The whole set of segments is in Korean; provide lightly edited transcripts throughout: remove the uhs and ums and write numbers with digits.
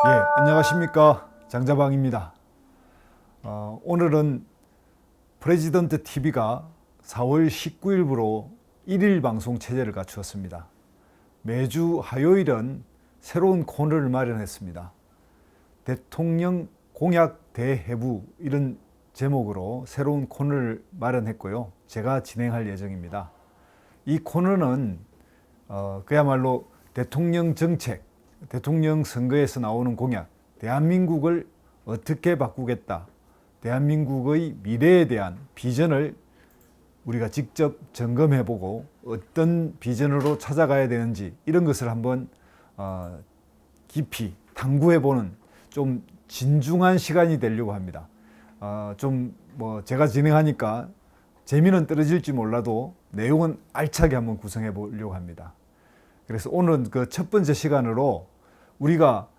예, 안녕하십니까. 장자방입니다. 오늘은 프레지던트 TV가 4월 19일부로 1일 방송 체제를 갖추었습니다. 매주 화요일은 새로운 코너를 마련했습니다. 대통령 공약 대해부 이런 제목으로 새로운 코너를 마련했고요. 제가 진행할 예정입니다. 이 코너는 그야말로 대통령 정책, 대통령 선거에서 나오는 공약, 대한민국을 어떻게 바꾸겠다, 대한민국의 미래에 대한 비전을 우리가 직접 점검해보고 어떤 비전으로 찾아가야 되는지 이런 것을 한번 깊이 탐구해보는 좀 진중한 시간이 되려고 합니다. 제가 진행하니까 재미는 떨어질지 몰라도 내용은 알차게 한번 구성해 보려고 합니다. 그래서 오늘은 그 첫 번째 시간으로 우리가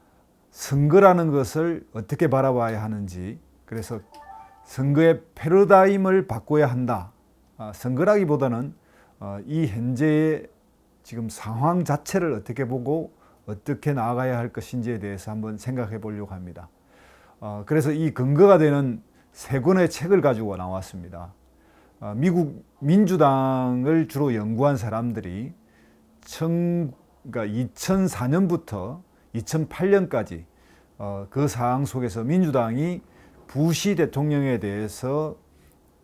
선거라는 것을 어떻게 바라봐야 하는지, 그래서 선거의 패러다임을 바꿔야 한다. 선거라기보다는 이 현재의 지금 상황 자체를 어떻게 보고 어떻게 나아가야 할 것인지에 대해서 한번 생각해 보려고 합니다. 그래서 이 근거가 되는 세 권의 책을 가지고 나왔습니다. 미국 민주당을 주로 연구한 사람들이 그러니까 2004년부터 2008년까지 그 상황 속에서 민주당이 부시 대통령에 대해서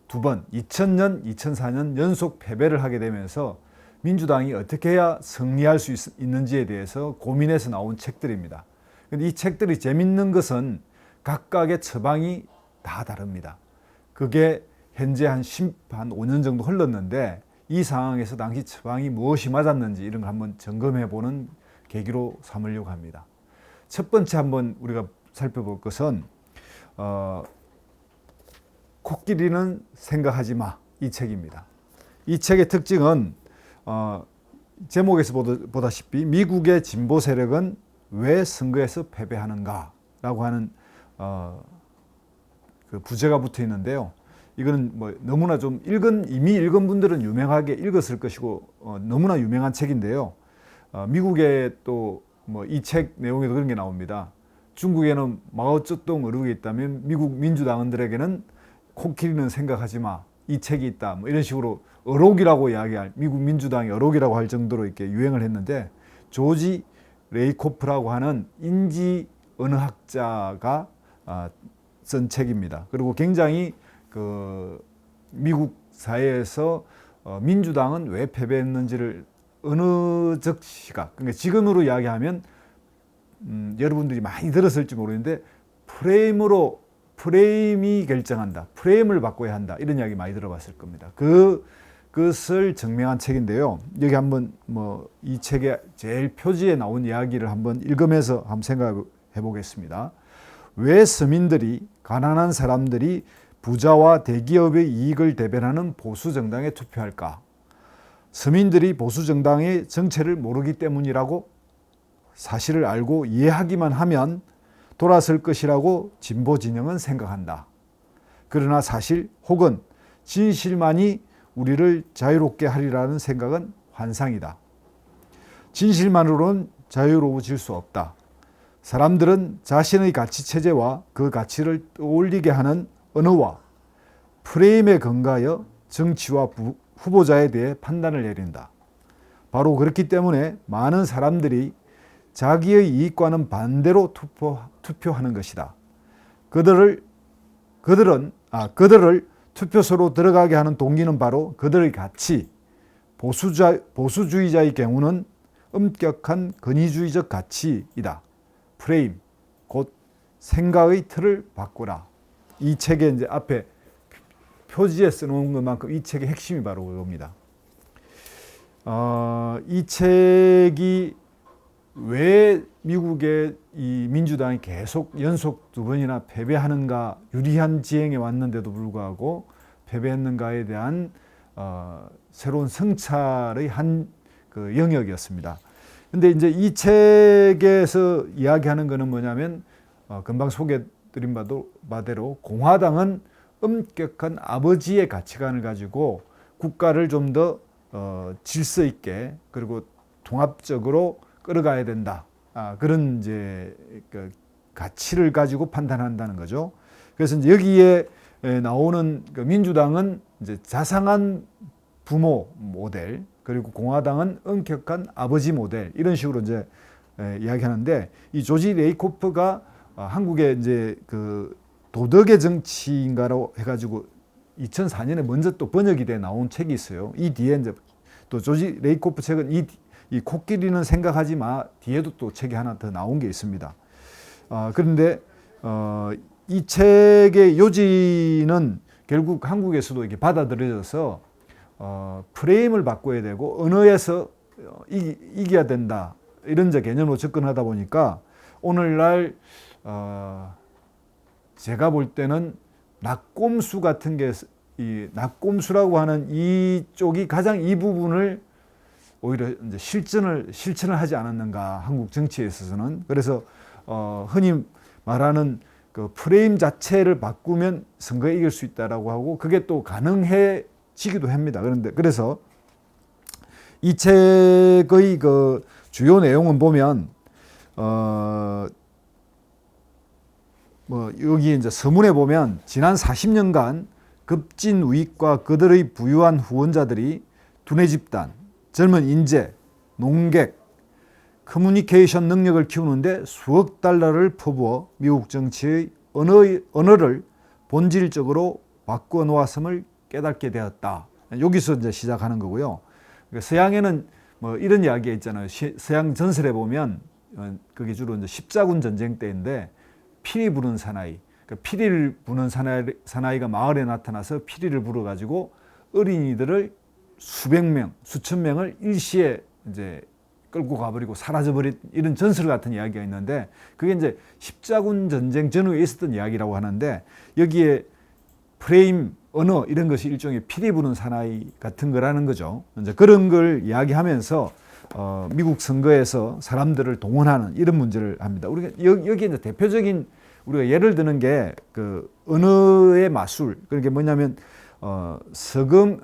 두 번 2000년, 2004년 연속 패배를 하게 되면서 민주당이 어떻게 해야 승리할 수 있는지에 대해서 고민해서 나온 책들입니다. 근데 이 책들이 재밌는 것은 각각의 처방이 다 다릅니다. 그게 현재 한 5년 정도 흘렀는데 이 상황에서 당시 처방이 무엇이 맞았는지 이런 걸 한번 점검해 보는 계기로 삼으려고 합니다. 첫 번째 한번 우리가 살펴볼 것은 코끼리는 생각하지 마, 이 책입니다. 이 책의 특징은 제목에서 보다시피 미국의 진보 세력은 왜 선거에서 패배하는가 라고 하는 그 부제가 붙어 있는데요. 이거는 뭐 너무나 좀 이미 읽은 분들은 유명하게 읽었을 것이고 너무나 유명한 책인데요. 미국의 또 뭐 이 책 내용에도 그런 게 나옵니다. 중국에는 마오쩌둥 어록이 있다면 미국 민주당원들에게는 코끼리는 생각하지 마, 이 책이 있다. 뭐 이런 식으로 어록이라고 이야기할, 미국 민주당이 어록이라고 할 정도로 이렇게 유행을 했는데, 조지 레이코프라고 하는 인지 언어학자가 쓴 책입니다. 그리고 굉장히 그 미국 사회에서 민주당은 왜 패배했는지를 언어적 시각, 그러니까 지금으로 이야기하면 여러분들이 많이 들었을지 모르는데 프레임이 결정한다, 프레임을 바꿔야 한다, 이런 이야기 많이 들어봤을 겁니다. 그것을 증명한 책인데요. 여기 한번 이 책의 제일 표지에 나온 이야기를 한번 읽으면서 한번 생각해 보겠습니다. 왜 서민들이, 가난한 사람들이 부자와 대기업의 이익을 대변하는 보수 정당에 투표할까? 서민들이 보수 정당의 정체를 모르기 때문이라고? 사실을 알고 이해하기만 하면 돌아설 것이라고 진보 진영은 생각한다. 그러나 사실 혹은 진실만이 우리를 자유롭게 하리라는 생각은 환상이다. 진실만으로는 자유로워질 수 없다. 사람들은 자신의 가치 체제와 그 가치를 떠올리게 하는 언어와 프레임에 근거하여 정치와 후보자에 대해 판단을 내린다. 바로 그렇기 때문에 많은 사람들이 자기의 이익과는 반대로 투표하는 것이다. 그들을 투표소로 들어가게 하는 동기는 바로 그들의 가치, 보수주의자의 경우는 엄격한 권위주의적 가치이다. 프레임, 곧 생각의 틀을 바꾸라. 이 책에 이제 앞에 표지에 써놓은 것만큼 이 책의 핵심이 바로 그겁니다. 이 책이 왜 미국의 이 민주당이 계속 연속 두 번이나 패배하는가, 유리한 지형에 왔는데도 불구하고 패배했는가에 대한 새로운 성찰의 한 그 영역이었습니다. 근데 이제 이 책에서 이야기하는 것은 뭐냐면 금방 소개드린 바대로 공화당은 엄격한 아버지의 가치관을 가지고 국가를 좀 더 질서 있게 그리고 통합적으로 끌어가야 된다. 그런 이제 가치를 가지고 판단한다는 거죠. 그래서 이제 여기에 나오는 그 민주당은 이제 자상한 부모 모델, 그리고 공화당은 엄격한 아버지 모델, 이런 식으로 이제 이야기하는데, 이 조지 레이코프가 한국의 이제 그 도덕의 정치인가로 해가지고 2004년에 먼저 또 번역이 돼 나온 책이 있어요. 이 뒤에 이제 또 조지 레이코프 책은 이 코끼리는 생각하지 마 뒤에도 또 책이 하나 더 나온 게 있습니다. 그런데 이 책의 요지는 결국 한국에서도 이렇게 받아들여져서 프레임을 바꿔야 되고 언어에서 이겨야 된다, 이런 개념으로 접근하다 보니까 오늘날 제가 볼 때는 낙곰수 같은 게, 이 낙곰수라고 하는 이쪽이 가장 이 부분을 오히려 이제 실천을 하지 않았는가, 한국 정치에 있어서는. 그래서 흔히 말하는 그 프레임 자체를 바꾸면 선거에 이길 수 있다라고 하고, 그게 또 가능해지기도 합니다. 그래서 이 책의 그 주요 내용은 보면 뭐 여기 이제 서문에 보면 지난 40년간 급진 우익과 그들의 부유한 후원자들이 두뇌 집단, 젊은 인재, 농객, 커뮤니케이션 능력을 키우는데 수억 달러를 퍼부어 미국 정치의 언어를 본질적으로 바꾸어 놓았음을 깨닫게 되었다. 여기서 이제 시작하는 거고요. 서양에는 뭐 이런 이야기가 있잖아요. 서양 전설에 보면 그게 주로 이제 십자군 전쟁 때인데, 피리 부는 사나이, 그러니까 피리를 부는 사나이가 마을에 나타나서 피리를 불어가지고 어린이들을 수백 명, 수천 명을 일시에 이제 끌고 가버리고 사라져버린, 이런 전설 같은 이야기가 있는데, 그게 이제 십자군 전쟁 전후에 있었던 이야기라고 하는데, 여기에 프레임, 언어, 이런 것이 일종의 피리 부는 사나이 같은 거라는 거죠. 이제 그런 걸 이야기하면서 미국 선거에서 사람들을 동원하는 이런 문제를 합니다. 우리가 여기 이제 대표적인 우리가 예를 드는 게 그 언어의 마술. 그게 뭐냐면 세금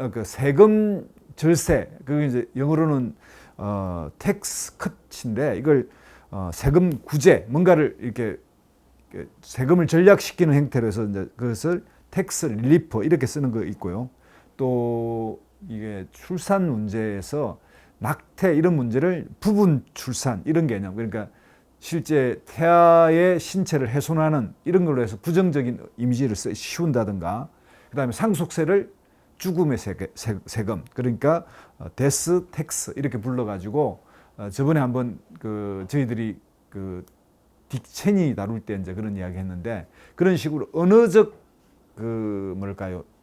절세. 그게 이제 영어로는 텍스 컷인데, 이걸 세금 구제, 뭔가를 이렇게 세금을 절약시키는 형태로 해서 이제 그것을 텍스 릴리프 이렇게 쓰는 거 있고요. 또 이게 출산 문제에서 낙태 이런 문제를 부분 출산 이런 개념, 그러니까 실제 태아의 신체를 훼손하는 이런 걸로 해서 부정적인 이미지를 씌운다든가, 그 다음에 상속세를 죽음의 세금, 그러니까 데스 텍스 이렇게 불러가지고 저번에 한번 저희들이 딕 체니 다룰 때 이제 그런 이야기 했는데, 그런 식으로 언어적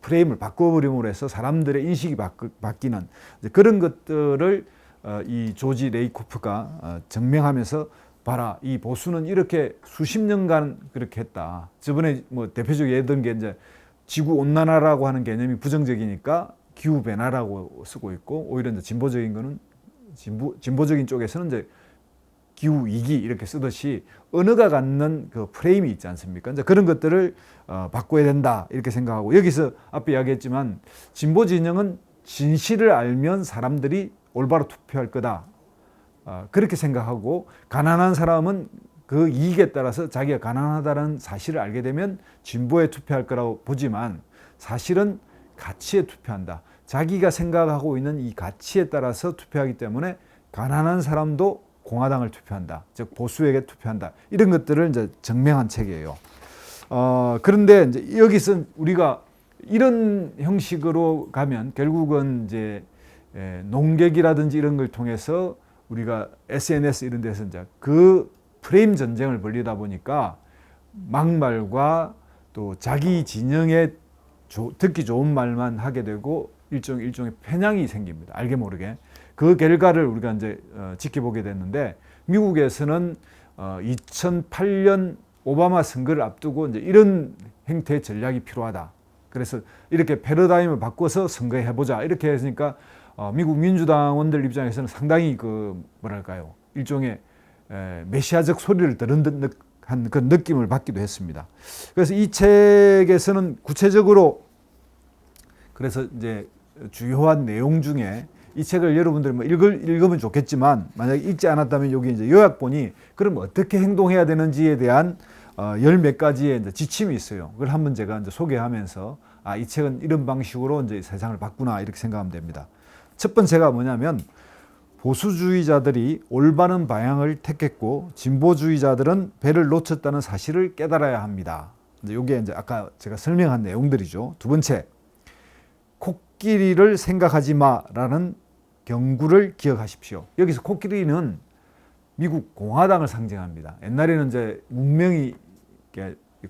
프레임을 바꿔버림으로 해서 사람들의 인식이 바뀌는 그런 것들을 이 조지 레이코프가 증명하면서, 봐라, 이 보수는 이렇게 수십 년간 그렇게 했다. 저번에 뭐 대표적으로 예를 든 게 이제 지구 온난화라고 하는 개념이 부정적이니까 기후 변화라고 쓰고 있고, 오히려 이제 진보적인 거는 진보적인 쪽에서는 이제 기후 위기 이렇게 쓰듯이 언어가 갖는 그 프레임이 있지 않습니까? 이제 그런 것들을 바꿔야 된다 이렇게 생각하고, 여기서 앞에 이야기했지만 진보 진영은 진실을 알면 사람들이 올바로 투표할 거다. 그렇게 생각하고, 가난한 사람은 그 이익에 따라서 자기가 가난하다는 사실을 알게 되면 진보에 투표할 거라고 보지만, 사실은 가치에 투표한다. 자기가 생각하고 있는 이 가치에 따라서 투표하기 때문에 가난한 사람도 공화당을 투표한다. 즉 보수에게 투표한다. 이런 것들을 이제 증명한 책이에요. 그런데 이제 여기서 우리가 이런 형식으로 가면 결국은 이제 농객이라든지 이런 걸 통해서 우리가 SNS 이런 데서 이제 그 프레임 전쟁을 벌리다 보니까 막말과 또 자기 진영에 듣기 좋은 말만 하게 되고 일종의 편향이 생깁니다. 알게 모르게. 그 결과를 우리가 이제 지켜보게 됐는데, 미국에서는 2008년 오바마 선거를 앞두고 이제 이런 형태의 전략이 필요하다. 그래서 이렇게 패러다임을 바꿔서 선거해 보자. 이렇게 했으니까 미국 민주당원들 입장에서는 상당히 일종의 메시아적 소리를 들은 듯한 그런 느낌을 받기도 했습니다. 그래서 이 책에서는 구체적으로, 그래서 이제 주요한 내용 중에 이 책을 여러분들이 뭐 읽으면 좋겠지만, 만약에 읽지 않았다면 여기 이제 요약본이 그럼 어떻게 행동해야 되는지에 대한 열 몇 가지의 이제 지침이 있어요. 그걸 한번 제가 이제 소개하면서 이 책은 이런 방식으로 이제 세상을 바꾸나 이렇게 생각하면 됩니다. 첫 번째가 뭐냐면 보수주의자들이 올바른 방향을 택했고 진보주의자들은 배를 놓쳤다는 사실을 깨달아야 합니다. 이게 이제 아까 제가 설명한 내용들이죠. 두 번째, 코끼리를 생각하지 마라는 경구를 기억하십시오. 여기서 코끼리는 미국 공화당을 상징합니다. 옛날에는 이제 문명이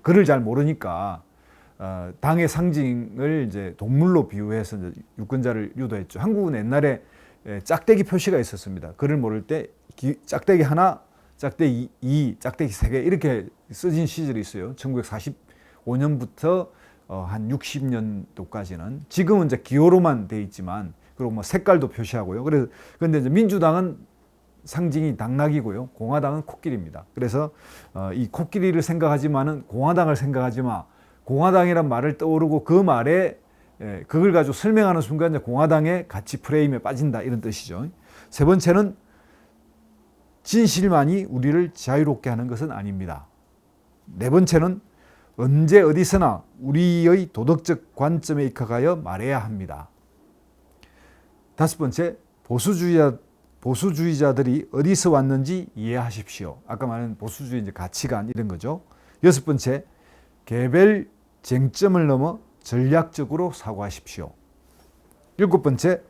글을 잘 모르니까 당의 상징을 이제 동물로 비유해서 이제 유권자를 유도했죠. 한국은 옛날에 짝대기 표시가 있었습니다. 글을 모를 때 짝대기 하나, 짝대기 2, 짝대기 3개 이렇게 써진 시절이 있어요. 1945년부터 한 60년도까지는. 지금은 이제 기호로만 돼 있지만, 그리고 뭐 색깔도 표시하고요. 그런데 이제 민주당은 상징이 당나귀고요. 공화당은 코끼리입니다. 그래서 이 코끼리를 생각하지만은 공화당을 생각하지 마. 공화당이란 말을 떠오르고 그 말에 그걸 가지고 설명하는 순간 이제 공화당의 가치 프레임에 빠진다 이런 뜻이죠. 세 번째는 진실만이 우리를 자유롭게 하는 것은 아닙니다. 네 번째는 언제 어디서나 우리의 도덕적 관점에 입각하여 말해야 합니다. 다섯 번째, 보수주의자들이 어디서 왔는지 이해하십시오. 아까 말한 보수주의 이제 가치관 이런 거죠. 여섯 번째, 개별 쟁점을 넘어 전략적으로 사고하십시오. 일곱 번째,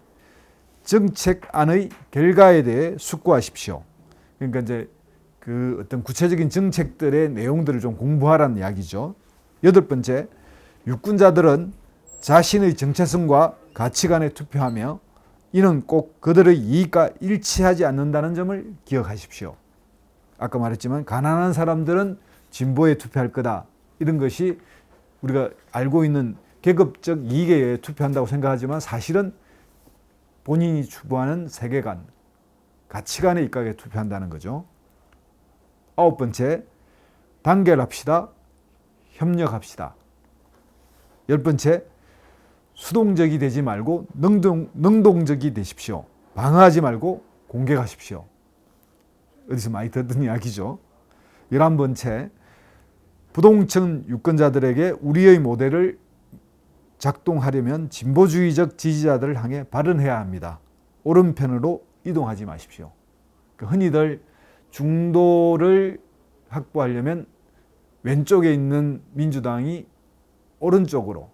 정책안의 결과에 대해 숙고하십시오. 그러니까 이제 그 어떤 구체적인 정책들의 내용들을 좀 공부하라는 이야기죠. 여덟 번째, 유권자들은 자신의 정체성과 가치관에 투표하며 이는 꼭 그들의 이익과 일치하지 않는다는 점을 기억하십시오. 아까 말했지만 가난한 사람들은 진보에 투표할 거다. 이런 것이 우리가 알고 있는 계급적 이익에 의해 투표한다고 생각하지만 사실은 본인이 추구하는 세계관, 가치관에 입각해 투표한다는 거죠. 아홉 번째, 단결합시다. 협력합시다. 열 번째, 수동적이 되지 말고 능동적이 되십시오. 방어하지 말고 공격하십시오. 어디서 많이 듣던 이야기죠. 11번째, 부동층 유권자들에게 우리의 모델을 작동하려면 진보주의적 지지자들을 향해 발언해야 합니다. 오른편으로 이동하지 마십시오. 흔히들 중도를 확보하려면 왼쪽에 있는 민주당이 오른쪽으로,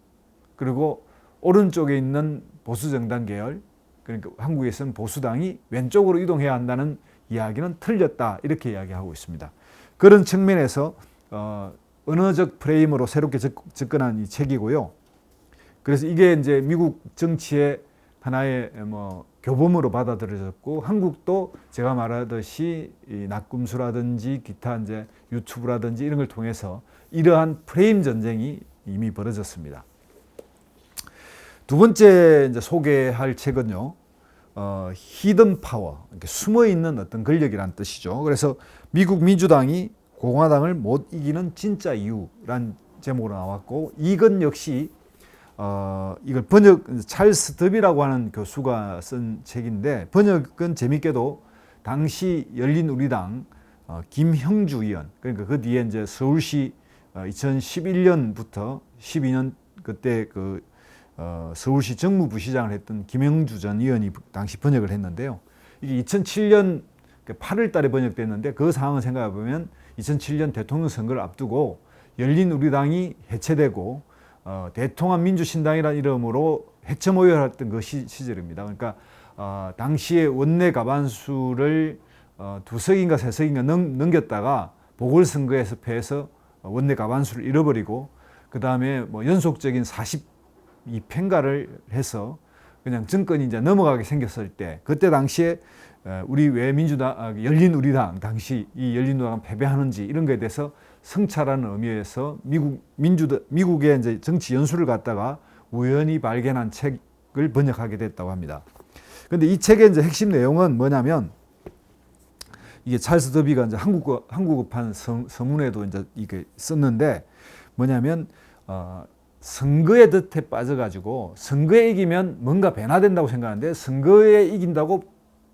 그리고 오른쪽에 있는 보수정당 계열, 그러니까 한국에서는 보수당이 왼쪽으로 이동해야 한다는 이야기는 틀렸다 이렇게 이야기하고 있습니다. 그런 측면에서 언어적 프레임으로 새롭게 접근한 이 책이고요. 그래서 이게 이제 미국 정치의 하나의 교범으로 받아들여졌고, 한국도 제가 말하듯이 이 낙금수라든지 기타 이제 유튜브라든지 이런 걸 통해서 이러한 프레임 전쟁이 이미 벌어졌습니다. 두 번째 이제 소개할 책은요, 히든 파워, 숨어 있는 어떤 권력이란 뜻이죠. 그래서 미국 민주당이 공화당을 못 이기는 진짜 이유란 제목으로 나왔고, 이건 역시 이걸 번역 찰스 더비라고 하는 교수가 쓴 책인데, 번역은 재밌게도 당시 열린우리당 김형주 의원, 그러니까 그 뒤에 이제 서울시 2011년부터 12년 그때 서울시 정무부시장을 했던 김영주 전 의원이 당시 번역을 했는데요. 이게 2007년 8월 달에 번역됐는데, 그 상황을 생각해 보면 2007년 대통령 선거를 앞두고 열린우리당이 해체되고 대통합민주신당이라는 이름으로 해체모여했던 그 시절입니다. 그러니까 당시에 원내 과반수를 2석인가 3석인가 넘겼다가 보궐선거에서 패해서 원내 과반수를 잃어버리고, 그 다음에 연속적인 42패인가를 해서 그냥 정권이 이제 넘어가게 생겼을 때, 그때 당시에 우리 왜 열린우리당, 당시 이 열린우리당은 패배하는지 이런 것에 대해서 성찰하는 의미에서 미국의 이제 정치 연수를 갖다가 우연히 발견한 책을 번역하게 됐다고 합니다. 그런데 이 책의 이제 핵심 내용은 뭐냐면, 이게 찰스 더비가 이제 한국어판 서문에도 이제 이게 썼는데, 뭐냐면 선거의 덫에 빠져가지고 선거에 이기면 뭔가 변화된다고 생각하는데, 선거에 이긴다고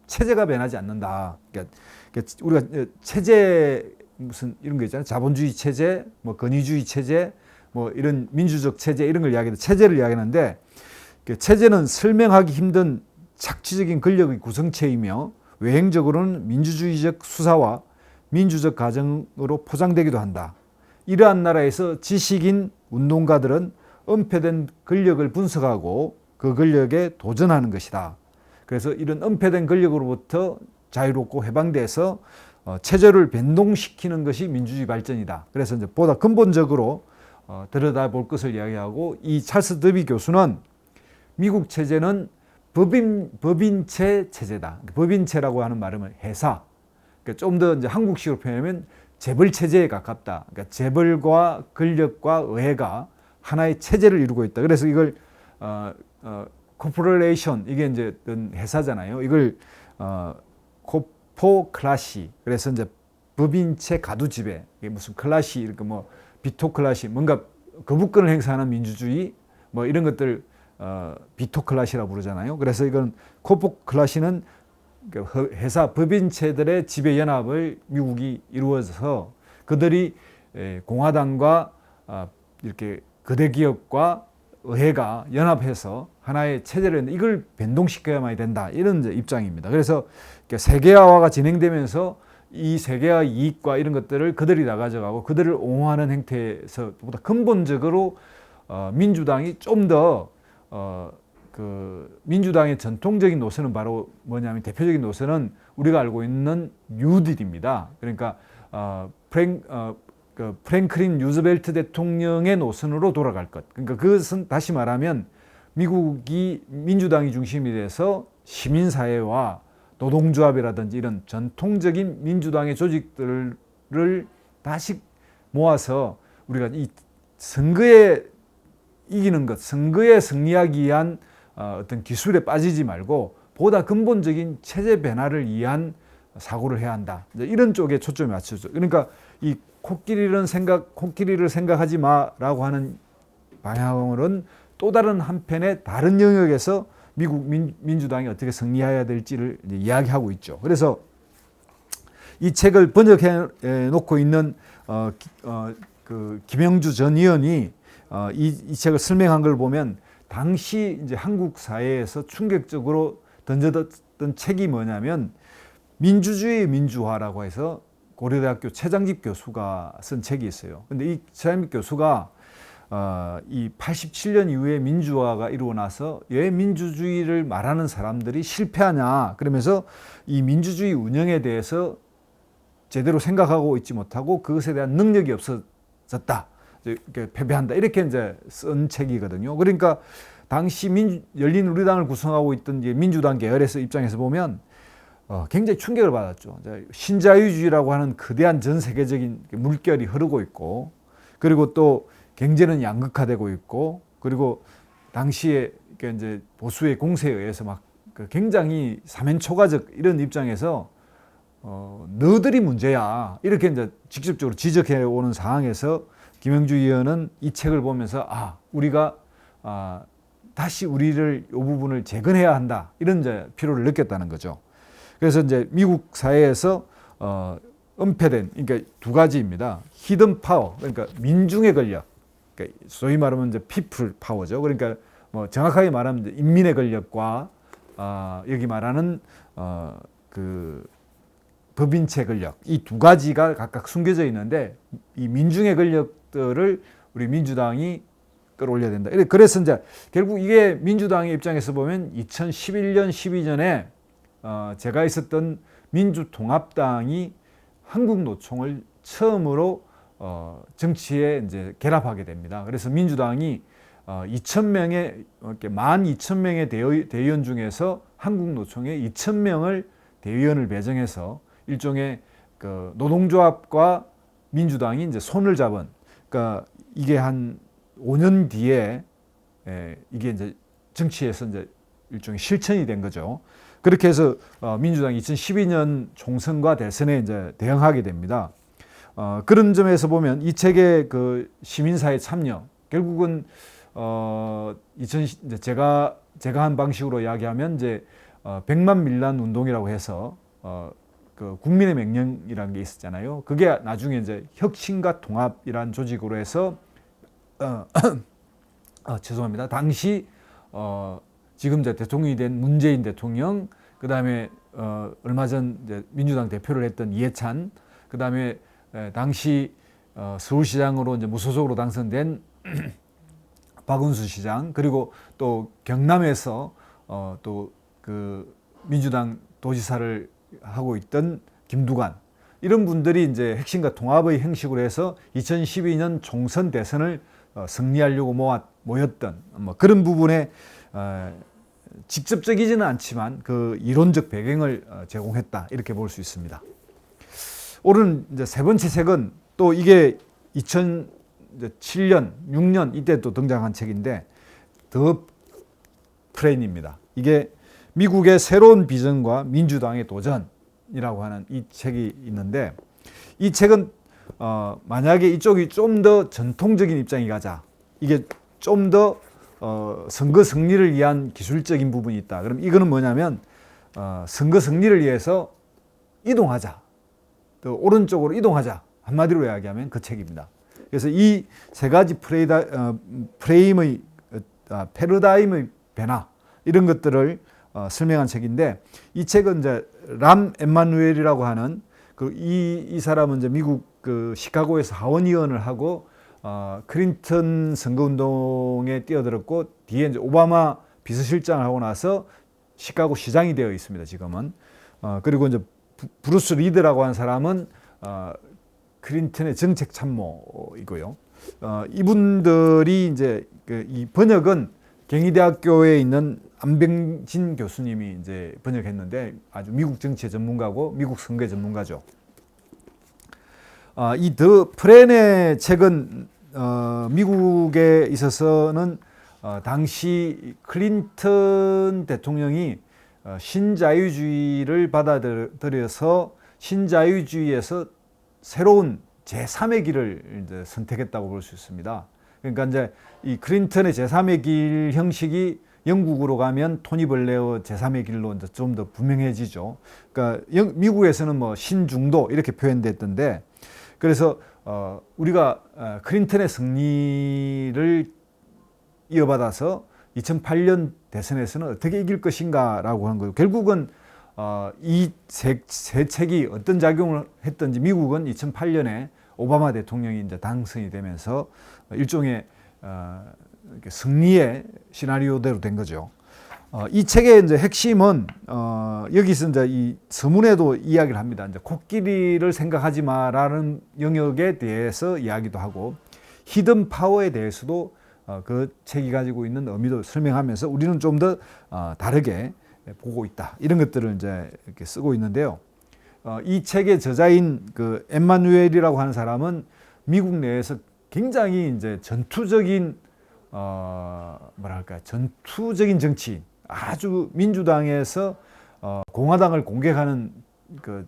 체제가 변하지 않는다. 그러니까 우리가 체제 무슨 이런 거 있잖아요. 자본주의 체제, 뭐 권위주의 체제, 뭐 이런 민주적 체제 이런 걸 이야기하는데 체제를 이야기하는데 그 체제는 설명하기 힘든 착취적인 권력의 구성체이며 외행적으로는 민주주의적 수사와 민주적 가정으로 포장되기도 한다. 이러한 나라에서 지식인 운동가들은 은폐된 권력을 분석하고 그 권력에 도전하는 것이다. 그래서 이런 은폐된 권력으로부터 자유롭고 해방돼서 체제를 변동시키는 것이 민주주의 발전이다. 그래서 이제 보다 근본적으로 들여다볼 것을 이야기하고 이 찰스 더비 교수는 미국 체제는 법인체 체제다. 법인체라고 하는 말은 회사. 그러니까 좀 더 이제 한국식으로 표현하면 재벌 체제에 가깝다. 그러니까 재벌과 권력과 의회가 하나의 체제를 이루고 있다. 그래서 이걸 코퍼레이션 이게 이제 어떤 회사잖아요. 이걸 코포클라시 그래서 이제 법인체 가두지배 이게 무슨 클라시 이렇게 뭐 비토클라시 뭔가 거부권을 행사하는 민주주의 뭐 이런 것들 비토클라시라고 부르잖아요. 그래서 이건 코포클라시는 회사 법인체들의 지배 연합을 미국이 이루어서 그들이 공화당과 이렇게 거대 기업과 의회가 연합해서 하나의 체제를 했는데 이걸 변동시켜야만 된다 이런 이제 입장입니다. 그래서 세계화가 진행되면서 이 세계화 이익과 이런 것들을 그들이 다 가져가고 그들을 옹호하는 행태에서 보다 근본적으로 민주당이 좀 더 그 민주당의 전통적인 노선은 바로 뭐냐면 대표적인 노선은 우리가 알고 있는 뉴딜입니다. 그러니까 프랭클린 루즈벨트 대통령의 노선으로 돌아갈 것. 그러니까 그것은 다시 말하면 미국이 민주당이 중심이 돼서 시민사회와 노동조합이라든지 이런 전통적인 민주당의 조직들을 다시 모아서 우리가 이 선거에 이기는 것, 선거에 승리하기 위한 어떤 기술에 빠지지 말고 보다 근본적인 체제 변화를 위한 사고를 해야 한다. 이런 쪽에 초점이 맞춰져. 그러니까 이 코끼리를 생각하지 마라고 하는 방향으로는 또 다른 한편의 다른 영역에서 미국 민주당이 어떻게 승리해야 될지를 이야기하고 있죠. 그래서 이 책을 번역해 놓고 있는 그 김영주 전 의원이 이 책을 설명한 걸 보면 당시 이제 한국 사회에서 충격적으로 던져졌던 책이 뭐냐면 민주주의 민주화라고 해서 고려대학교 최장집 교수가 쓴 책이 있어요. 근데 이 최장집 교수가 이 87년 이후에 민주화가 이루어 나서 왜 민주주의를 말하는 사람들이 실패하냐 그러면서 이 민주주의 운영에 대해서 제대로 생각하고 있지 못하고 그것에 대한 능력이 없어졌다. 이렇게 패배한다. 이렇게 이제 쓴 책이거든요. 그러니까 당시 열린 우리당을 구성하고 있던 이제 민주당 계열에서 입장에서 보면 굉장히 충격을 받았죠. 신자유주의라고 하는 거대한 전 세계적인 물결이 흐르고 있고, 그리고 또 경제는 양극화되고 있고, 그리고 당시에 이제 보수의 공세에 의해서 막 굉장히 사면초가적 이런 입장에서 너들이 문제야 이렇게 이제 직접적으로 지적해 오는 상황에서 김영주 의원은 이 책을 보면서 우리가 다시 우리를 이 부분을 재건해야 한다 이런 이제 필요를 느꼈다는 거죠. 그래서 이제 미국 사회에서 은폐된 그러니까 두 가지입니다. 히든 파워 그러니까 민중의 권력, 그러니까 소위 말하면 이제 피플 파워죠. 그러니까 뭐 정확하게 말하면 이제 인민의 권력과 여기 말하는 그 법인체 권력 이 두 가지가 각각 숨겨져 있는데 이 민중의 권력들을 우리 민주당이 끌어올려야 된다. 그래서 이제 결국 이게 민주당의 입장에서 보면 2011년 12년에 제가 있었던 민주통합당이 한국노총을 처음으로 정치에 이제 결합하게 됩니다. 그래서 민주당이 2,000명의 12,000명의 대의원 중에서 한국노총에 2,000명을 대의원을 배정해서 일종의 그 노동조합과 민주당이 이제 손을 잡은, 그러니까 이게 한 5년 뒤에 이게 이제 정치에서 이제 일종의 실천이 된 거죠. 그렇게 해서 민주당이 2012년 총선과 대선에 이제 대응하게 됩니다. 그런 점에서 보면 이 책의 그 시민사회 참여 결국은 제가 한 방식으로 이야기하면 이제 100만 밀란 운동이라고 해서 그 국민의 명령이라는 게 있었잖아요. 그게 나중에 이제 혁신과 통합이라는 조직으로 해서 죄송합니다. 당시 지금 이제 대통령이 된 문재인 대통령, 그 다음에 얼마 전 이제 민주당 대표를 했던 이해찬, 그 다음에 당시 서울시장으로 이제 무소속으로 당선된 박은수 시장, 그리고 또 경남에서 또 그 민주당 도지사를 하고 있던 김두관, 이런 분들이 이제 혁신과 통합의 형식으로 해서 2012년 총선 대선을 승리하려고 모였던 뭐 그런 부분에 직접적이지는 않지만 그 이론적 배경을 제공했다, 이렇게 볼 수 있습니다. 오늘 이제 세 번째 책은 또 이게 2007년, 6년 이때 또 등장한 책인데 더 프레인입니다. 이게 미국의 새로운 비전과 민주당의 도전이라고 하는 이 책이 있는데, 이 책은 만약에 이쪽이 좀 더 전통적인 입장이 가자, 이게 좀 더 선거 승리를 위한 기술적인 부분이 있다, 그럼 이거는 뭐냐면 선거 승리를 위해서 이동하자, 또 오른쪽으로 이동하자, 한마디로 이야기하면 그 책입니다. 그래서 이 세 가지 프레임의 패러다임의 변화, 이런 것들을 설명한 책인데, 이 책은 이제 람 엠마누엘이라고 하는 이 사람은 이제 미국 그 시카고에서 하원의원을 하고 클린턴 선거운동에 뛰어들었고 뒤에 이제 오바마 비서실장을 하고 나서 시카고 시장이 되어 있습니다, 지금은. 그리고 이제 브루스 리드라고 하는 사람은 클린턴의 정책 참모이고요. 이분들이 이제 이 번역은 경희대학교에 있는 안병진 교수님이 이제 번역했는데 아주 미국 정치의 전문가고 미국 선거의 전문가죠. 이 더 프렌의 책은 미국에 있어서는 당시 클린턴 대통령이 신자유주의를 받아들여서 신자유주의에서 새로운 제3의 길을 이제 선택했다고 볼 수 있습니다. 그러니까 이제 이 클린턴의 제3의 길 형식이 영국으로 가면 토니 블레어 제3의 길로 이제 좀 더 분명해지죠. 그러니까 미국에서는 뭐 신중도 이렇게 표현됐던데, 그래서 우리가 클린턴의 승리를 이어받아서 2008년 대선에서는 어떻게 이길 것인가라고 한 거예요. 결국은 이 세 책이 어떤 작용을 했던지 미국은 2008년에 오바마 대통령이 이제 당선이 되면서 일종의 승리의 시나리오대로 된 거죠. 이 책의 이제 핵심은 여기서 이제 이 서문에도 이야기를 합니다. 이제 코끼리를 생각하지 마라는 영역에 대해서 이야기도 하고 히든 파워에 대해서도 그 책이 가지고 있는 의미도 설명하면서 우리는 좀 더 다르게 보고 있다, 이런 것들을 이제 이렇게 쓰고 있는데요. 이 책의 저자인 그 엠마누엘이라고 하는 사람은 미국 내에서 굉장히 이제 전투적인 전투적인 정치인, 아주 민주당에서 공화당을 공격하는 그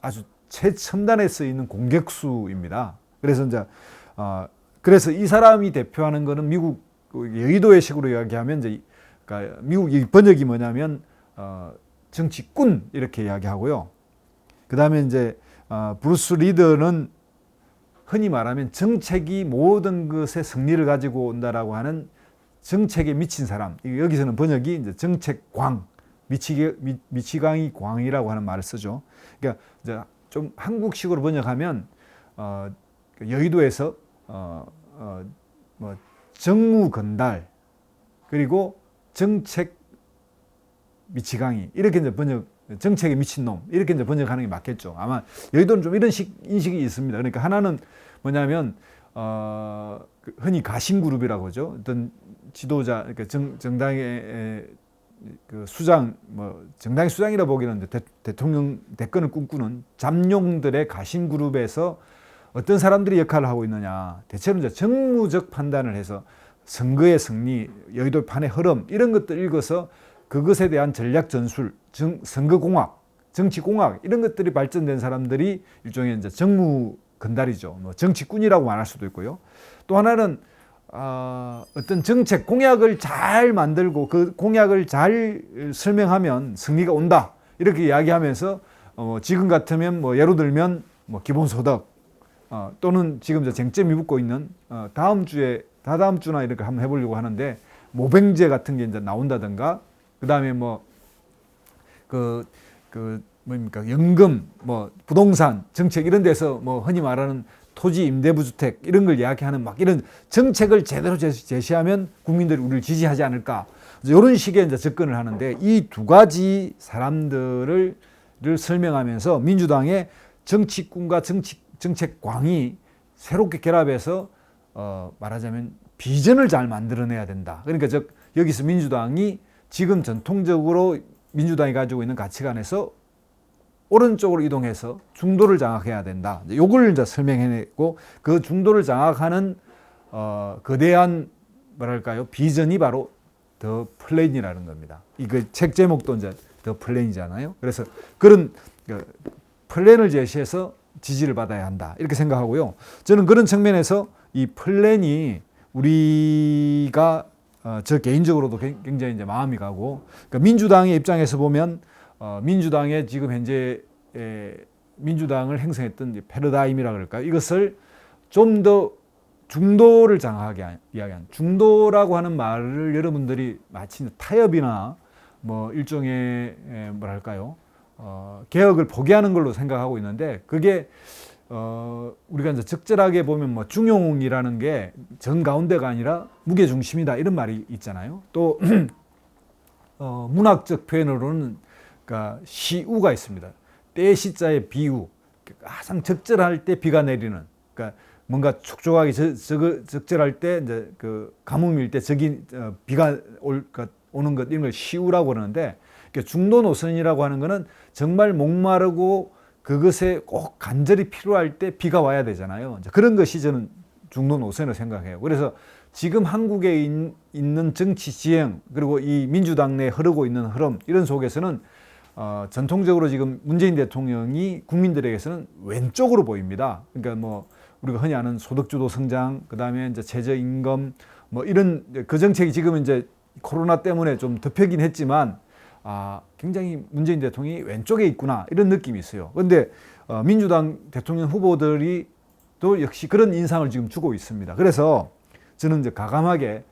아주 최첨단에 쓰여 있는 공격수입니다. 그래서 이제 그래서 이 사람이 대표하는 거는 미국 여의도의 식으로 이야기하면 이제 그러니까 미국 번역이 뭐냐면 정치꾼 이렇게 이야기하고요. 그 다음에 이제 브루스 리더는 흔히 말하면 정책이 모든 것의 승리를 가지고 온다라고 하는 정책에 미친 사람. 여기서는 번역이 이제 정책광, 미치광이 광이라고 하는 말을 쓰죠. 그러니까 이제 좀 한국식으로 번역하면 여의도에서 뭐 정무 건달, 그리고 정책 미치광이, 이렇게 이제 정책에 미친 놈, 이렇게 이제 번역하는 게 맞겠죠. 아마 여의도는 좀 이런 인식이 있습니다. 그러니까 하나는 뭐냐면 흔히 가신그룹이라고 하죠. 어떤 지도자, 그러니까 정당의 그 수장, 뭐 정당의 수장이라 보기는 대통령 대권을 꿈꾸는 잠룡들의 가신그룹에서 어떤 사람들이 역할을 하고 있느냐, 대체로 이제 정무적 판단을 해서 선거의 승리, 여의도 판의 흐름, 이런 것들 읽어서 그것에 대한 전략 전술, 선거공학, 정치공학, 이런 것들이 발전된 사람들이 일종의 이제 정무 건달이죠. 뭐 정치꾼이라고 말할 수도 있고요. 또 하나는 어떤 정책 공약을 잘 만들고 그 공약을 잘 설명하면 승리가 온다, 이렇게 이야기하면서 지금 같으면 뭐 예로 들면 뭐 기본소득 또는 지금 쟁점이 붙고 있는 다음 주나 이렇게 한번 해보려고 하는데 모병제 같은 게 이제 나온다든가 그다음에 뭡니까 연금 뭐 부동산 정책 이런 데서 뭐 흔히 말하는 토지 임대부 주택 이런 걸 이야기하는 막 이런 정책을 제대로 제시하면 국민들이 우리를 지지하지 않을까 이런 식의 이제 접근을 하는데 이 두 가지 사람들을 설명하면서 민주당의 정치꾼과 정책광이 새롭게 결합해서 말하자면 비전을 잘 만들어내야 된다. 그러니까 여기서 민주당이 지금 전통적으로 민주당이 가지고 있는 가치관에서 오른쪽으로 이동해서 중도를 장악해야 된다. 요걸 이제 설명해내고 그 중도를 장악하는 거대한 뭐랄까요 비전이 바로 더 플랜이라는 겁니다. 이거 책 제목도 이제 더 플랜이잖아요. 그래서 그런 플랜을 제시해서 지지를 받아야 한다 이렇게 생각하고요. 저는 그런 측면에서 이 플랜이 우리가 저 개인적으로도 굉장히 이제 마음이 가고 그러니까 민주당의 입장에서 보면 민주당의 지금 현재 민주당을 형성했던 패러다임이라 그럴까요? 이것을 좀 더 중도를 장악하게 이야기한 중도라고 하는 말을 여러분들이 마치 타협이나 뭐 일종의 뭐랄까요? 개혁을 포기하는 걸로 생각하고 있는데 그게 우리가 이제 적절하게 보면 뭐 중용이라는 게 정가운데가 아니라 무게중심이다 이런 말이 있잖아요. 또 문학적 표현으로는 그러니까 시우가 있습니다. 때 시자의 비우 항상 적절할 때 비가 내리는 그러니까 뭔가 촉촉하게 적절할 때 이제 그 가뭄일 때 비가 오는 것 이런 걸 시우라고 그러는데 중도 노선이라고 하는 거는 정말 목마르고 그것에 꼭 간절히 필요할 때 비가 와야 되잖아요. 그런 것이 저는 중도 노선이라고 생각해요. 그래서 지금 한국에 있는 정치 지형 그리고 이 민주당 내에 흐르고 있는 흐름 이런 속에서는 전통적으로 지금 문재인 대통령이 국민들에게서는 왼쪽으로 보입니다. 그러니까 뭐 우리가 흔히 아는 소득주도 성장, 그 다음에 이제 최저임금 뭐 이런 그 정책이 지금 이제 코로나 때문에 좀 덮여긴 했지만 굉장히 문재인 대통령이 왼쪽에 있구나 이런 느낌이 있어요. 그런데 민주당 대통령 후보들이 또 역시 그런 인상을 지금 주고 있습니다. 그래서 저는 이제 가감하게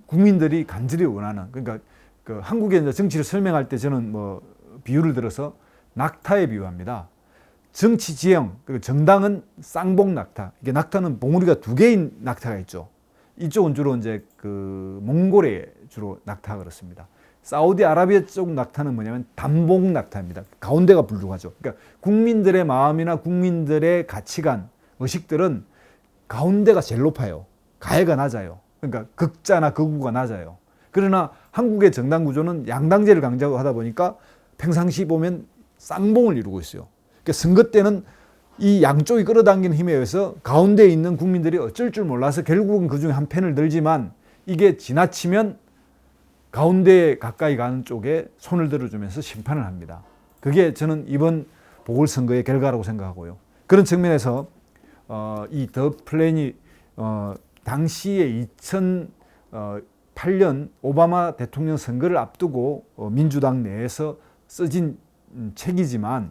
국민들이 간절히 원하는 그러니까 그 한국의 이제 정치를 설명할 때 저는 뭐 비유를 들어서 낙타에 비유합니다. 정치 지형 그리고 정당은 쌍봉 낙타. 이게 낙타는 봉우리가 두 개인 낙타가 있죠. 이쪽은 주로 이제 그 몽골에 주로 낙타가 그렇습니다. 사우디아라비아 쪽 낙타는 뭐냐면 단봉 낙타입니다. 가운데가 불룩하죠. 그러니까 국민들의 마음이나 국민들의 가치관, 의식들은 가운데가 제일 높아요. 가해가 낮아요. 그러니까 극자나 극우가 낮아요. 그러나 한국의 정당 구조는 양당제를 강조하다 보니까 평상시 보면 쌍봉을 이루고 있어요. 그러니까 선거 때는 이 양쪽이 끌어당기는 힘에 의해서 가운데에 있는 국민들이 어쩔 줄 몰라서 결국은 그중에 한 편을 들지만 이게 지나치면 가운데에 가까이 가는 쪽에 손을 들어주면서 심판을 합니다. 그게 저는 이번 보궐선거의 결과라고 생각하고요. 그런 측면에서 이 더 플랜이 당시에 2008년 오바마 대통령 선거를 앞두고 민주당 내에서 써진 책이지만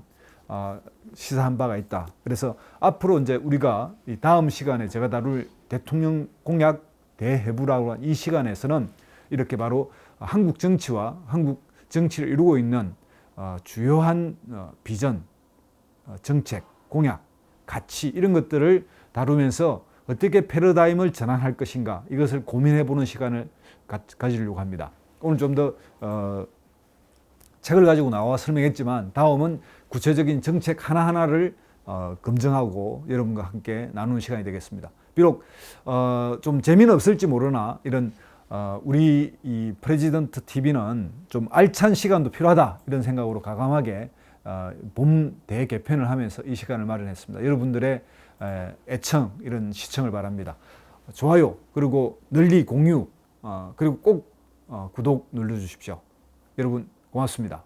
시사한 바가 있다. 그래서 앞으로 이제 우리가 이 다음 시간에 제가 다룰 대통령 공약 대해부라고 하는 이 시간에서는 이렇게 바로 한국 정치와 한국 정치를 이루고 있는 주요한 비전, 정책, 공약, 가치 이런 것들을 다루면서 어떻게 패러다임을 전환할 것인가 이것을 고민해보는 시간을 가지려고 합니다. 오늘 좀 더 책을 가지고 나와 설명했지만 다음은 구체적인 정책 하나하나를 검증하고 여러분과 함께 나누는 시간이 되겠습니다. 비록 좀 재미는 없을지 모르나 이런 우리 이 프레지던트 TV는 좀 알찬 시간도 필요하다 이런 생각으로 가감하게 봄 대개편을 하면서 이 시간을 마련했습니다. 여러분들의 애청 이런 시청을 바랍니다. 좋아요 그리고 널리 공유 그리고 꼭 구독 눌러주십시오. 여러분 고맙습니다.